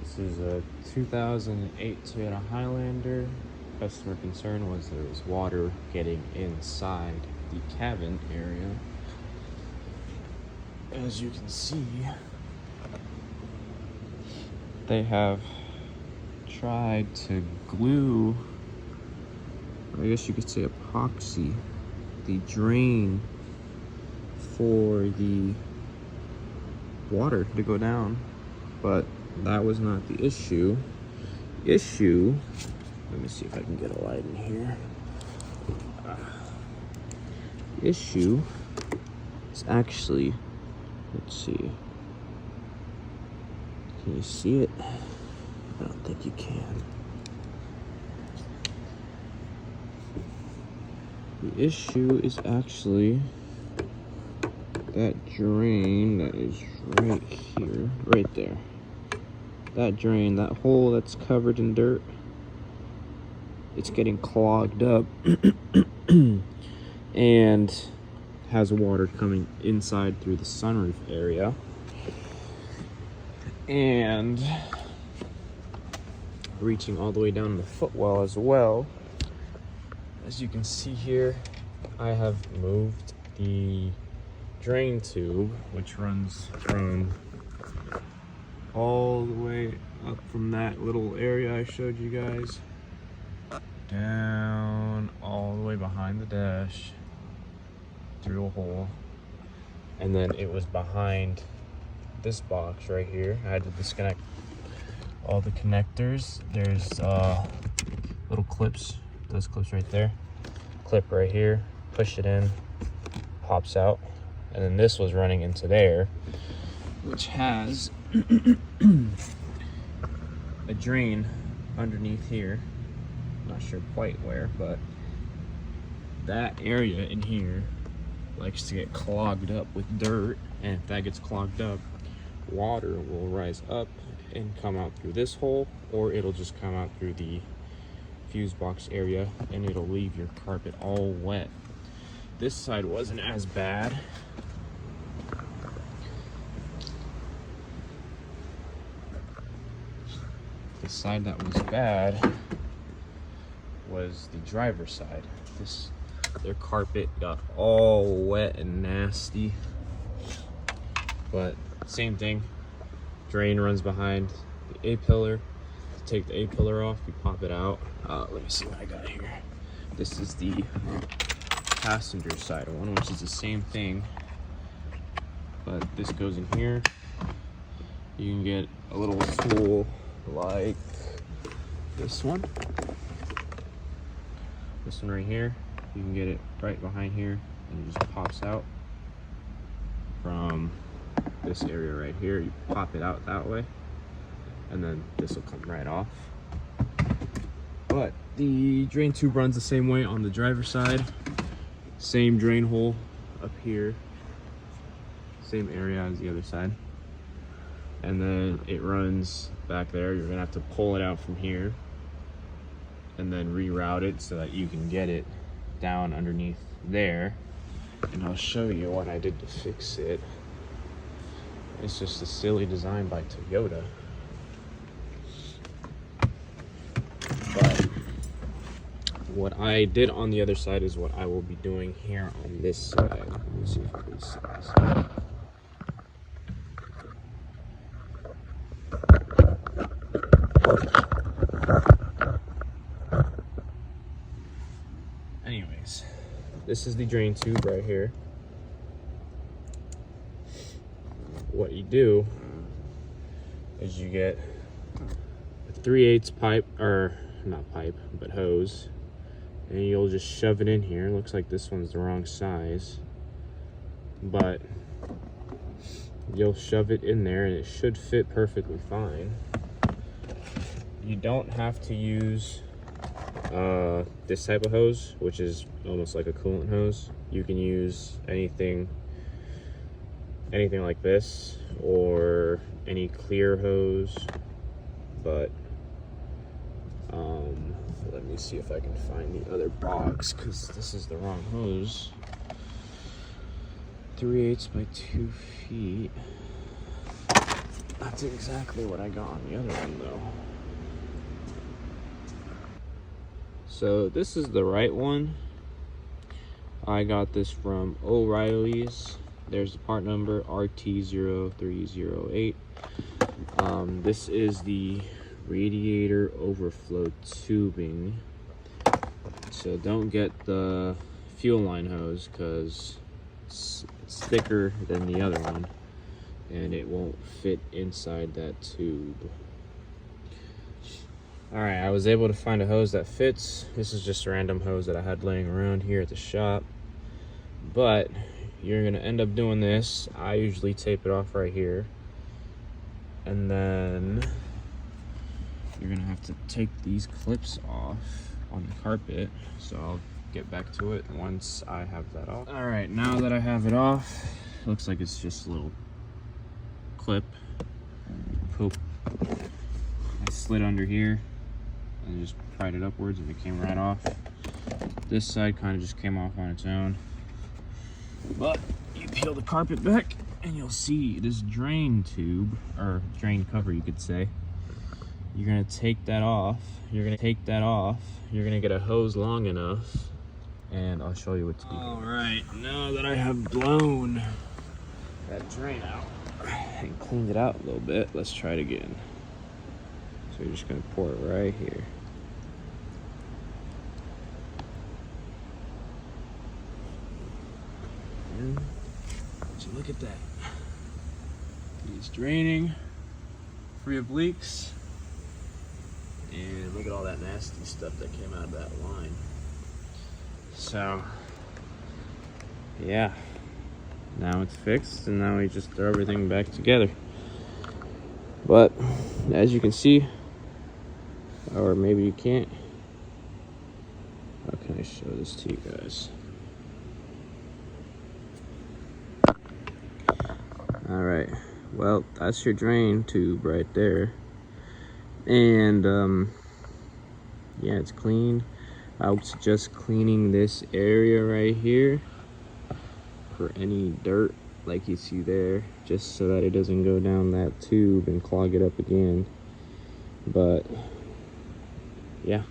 This is a 2008 Toyota Highlander. Customer concern was there was water getting inside the cabin area. As you can see, they have tried to glue, I guess you could say epoxy, the drain for the water to go down, but that was not the issue. Let me see if I can get a light in here. The issue is actually, let's see. Can you see it? I don't think you can. The issue is actually that drain that is right here, right there. That drain, that hole that's covered in dirt, it's getting clogged up and has water coming inside through the sunroof area and reaching all the way down the footwell as well. As you can see here, I have moved the drain tube, which runs from all the way up from that little area I showed you guys down all the way behind the dash through a hole, and then it was behind this box right here. I had to disconnect all the connectors. There's little clips, those clips right there, clip right here, push it in, pops out, and then this was running into there, which has a drain underneath here. Not sure quite where, but that area in here likes to get clogged up with dirt, and if that gets clogged up, water will rise up and come out through this hole, or it'll just come out through the fuse box area and it'll leave your carpet all wet. This side wasn't as bad. The side that was bad was the driver's side. Their carpet got all wet and nasty, but same thing. Drain runs behind the A-pillar. To take the A-pillar off, you pop it out. Let me see what I got here. This is the passenger side one, which is the same thing, but this goes in here. You can get a little tool like this one right here. You can get it right behind here, and it just pops out from this area right here. You pop it out that way, and then this will come right off. But the drain tube runs the same way on the driver's side. Same drain hole up here, same area as the other side, and then it runs back there. You're gonna have to pull it out from here and then reroute it so that you can get it down underneath there, and I'll show you what I did to fix it. It's just a silly design by Toyota, but what I did on the other side is what I will be doing here on this side. Let me see if I can see this. Anyways, this is the drain tube right here. What you do is you get a 3/8 pipe, or not pipe, but hose, and you'll just shove it in here. It looks like this one's the wrong size, but you'll shove it in there and it should fit perfectly fine. You don't have to use this type of hose, which is almost like a coolant hose. You can use anything like this, or any clear hose, but let me see if I can find the other box, because this is the wrong hose. 3/8 by 2 feet. That's exactly what I got on the other one though. So this is the right one. I got this from O'Reilly's. There's the part number RT0308. This is the radiator overflow tubing. So don't get the fuel line hose because it's thicker than the other one and it won't fit inside that tube. Alright, I was able to find a hose that fits. This is just a random hose that I had laying around here at the shop. But you're gonna end up doing this. I usually tape it off right here. And then you're gonna have to take these clips off on the carpet. So I'll get back to it once I have that off. Alright, now that I have it off, looks like it's just a little clip. Poop. I slid under here and just pried it upwards and it came right off. This side kind of just came off on its own. But you peel the carpet back and you'll see this drain tube, or drain cover you could say. You're gonna take that off. You're gonna get a hose long enough and I'll show you what to do. All right, now that I have blown that drain out and cleaned it out a little bit, let's try it again. So you're just gonna pour it right here. And so look at that. It's draining, free of leaks. And look at all that nasty stuff that came out of that line. So, yeah. Now it's fixed, and now we just throw everything back together. But, as you can see, or maybe you can't. How can I show this to you guys? Alright, well, that's your drain tube right there. And, yeah, it's clean. I was just cleaning this area right here for any dirt like you see there, just so that it doesn't go down that tube and clog it up again. But, yeah.